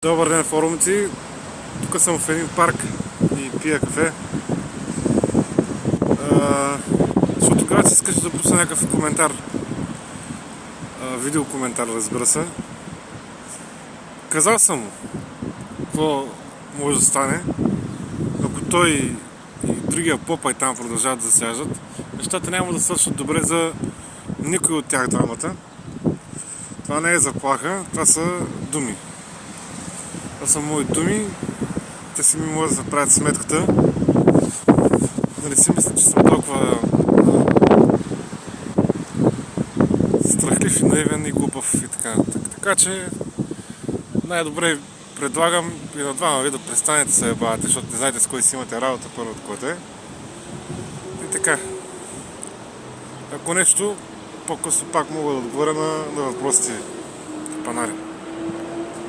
Добър ден, форумци! Тук съм в един парк и пия кафе. Защото когато си искаш да пусна някакъв коментар, видеокоментар, разбира се, казал съм му какво може да стане, ако той и другия попа и там продължават да засяжат. Нещата няма да свършат добре за никой от тях двамата. Това не е заплаха, това са думи. Това са мои думи. Те си ми могат да направят сметката. Да не си мисля, че съм толкова страхлив и наивен и глупав и така. Така че най-добре предлагам и на двама ви да престанете се ебавате, защото не знаете с кой си имате работа, първото което е. И така. Ако нещо, по-късно пак мога да отговоря на въпросите. Панари.